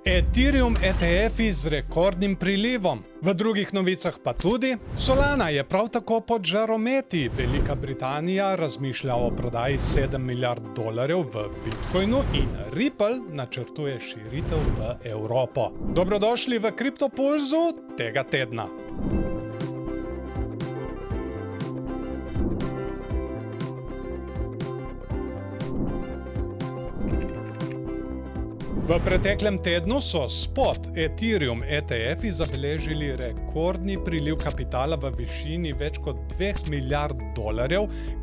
Ethereum ETF-i z rekordnim prilivom. V drugih novicah pa tudi, Solana je prav tako pod žarometi. Velika Britanija razmišlja o prodaji $7 milijard v Bitcoinu in Ripple načrtuje širitev v Evropo. Dobrodošli v Kriptopulzu tega tedna. V preteklem tednu so spot Ethereum ETF-i zabeležili rekordni priliv kapitala v višini več kot $2 milijard,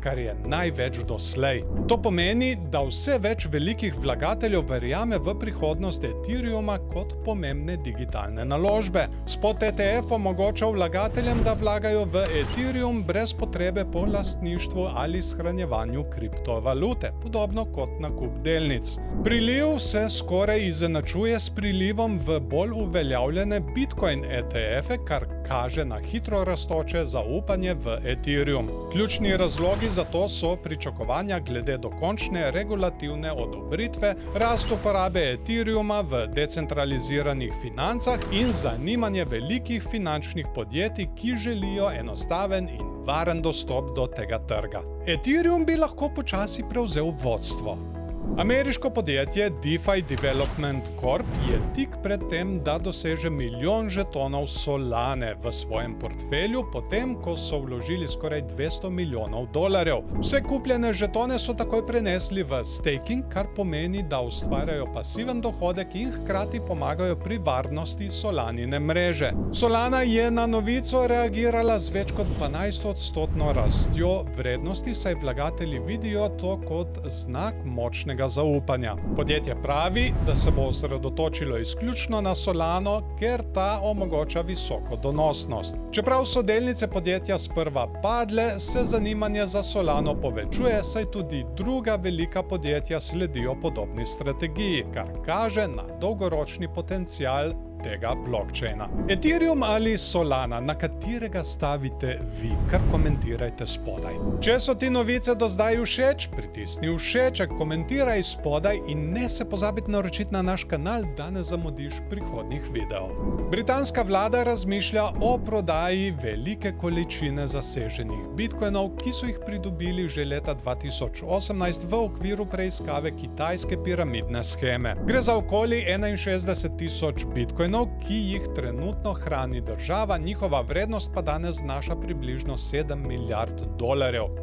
kar je največ doslej. To pomeni, da vse več velikih vlagateljev verjame v prihodnost Ethereuma kot pomembne digitalne naložbe. Spot ETF omogoča vlagateljem, da vlagajo v Ethereum brez potrebe po lastništvu ali shranjevanju kriptovalute, podobno kot nakup delnic. Priliv se skoraj izenačuje s prilivom v bolj uveljavljene Bitcoin ETF-e, kar kaže na hitro rastoče zaupanje v Ethereum. Ključni razlogi za to so pričakovanja glede dokončne regulativne odobritve, rast uporabe Ethereuma v decentraliziranih financah in zanimanje velikih finančnih podjetij, ki želijo enostaven in varen dostop do tega trga. Ethereum bi lahko počasi prevzel vodstvo. Ameriško podjetje DeFi Development Corp je tik pred tem, da doseže milijon žetonov Solane v svojem portfelju, potem ko so vložili skoraj $200 milijonov. Vse kupljene žetone so takoj prenesli v staking, kar pomeni, da ustvarjajo pasiven dohodek in hkrati pomagajo pri varnosti Solanine mreže. Solana je na novico reagirala z več kot 12% rastjo vrednosti, saj vlagatelji vidijo to kot znak močnega zaupanja. Podjetje pravi, da se bo osredotočilo izključno na Solano, ker ta omogoča visoko donosnost. Čeprav so delnice podjetja sprva padle, se zanimanje za Solano povečuje, saj tudi druga velika podjetja sledijo podobni strategiji, kar kaže na dolgoročni potencial tega blockchaina. Ethereum ali Solana, na katerega stavite vi? Kar komentirajte spodaj. Če so ti novice do zdaj všeč, pritisni všeček, komentiraj spodaj in ne se pozabiti naročiti na naš kanal, da ne zamudiš prihodnjih videov. Britanska vlada razmišlja o prodaji velike količine zaseženih bitcoinov, ki so jih pridobili že leta 2018 v okviru preiskave kitajske piramidne sheme. Gre za okoli 61,000 bitcoinov, ki jih trenutno hrani država, njihova vrednost pa danes znaša približno $7 milijard.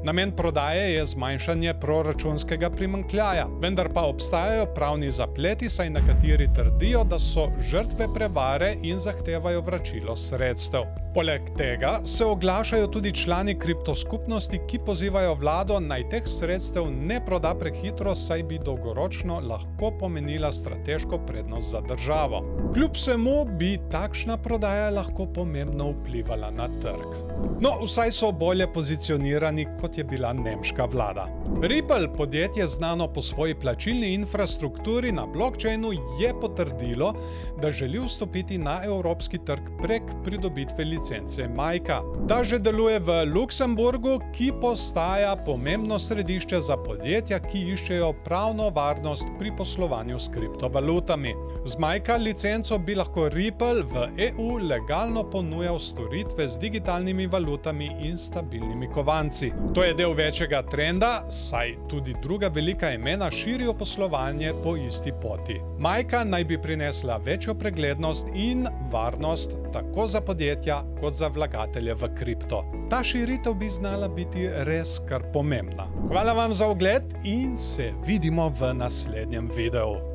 Namen prodaje je zmanjšanje proračunskega primanjkljaja, vendar pa obstajajo pravni zapleti, saj nekateri trdijo, da so žrtve prevare in zahtevajo vračilo sredstev. Poleg tega se oglašajo tudi člani kriptoskupnosti, ki pozivajo vlado, naj teh sredstev ne proda prehitro, saj bi dolgoročno lahko pomenila strateško prednost za državo. Kljub vsemu bi takšna prodaja lahko pomembno vplivala na trg. No, vsaj so bolje pozicionirani, kot je bila nemška vlada. Ripple, podjetje znano po svoji plačilni infrastrukturi na blockchainu, je potrdilo, da želi vstopiti na evropski trg prek pridobitve licence MiCA. Ta že deluje v Luksemburgu, ki postaja pomembno središče za podjetja, ki iščejo pravno varnost pri poslovanju s kriptovalutami. Z MiCA licenco bi lahko Ripple v EU legalno ponujal storitve z digitalnimi valutami in stabilnimi kovanci. To je del večjega trenda, saj tudi druga velika imena širijo poslovanje po isti poti. MiCA naj bi prinesla večjo preglednost in varnost tako za podjetja kot za vlagatelje v kripto. Ta širitev bi znala biti res kar pomembna. Hvala vam za ogled in se vidimo v naslednjem videu.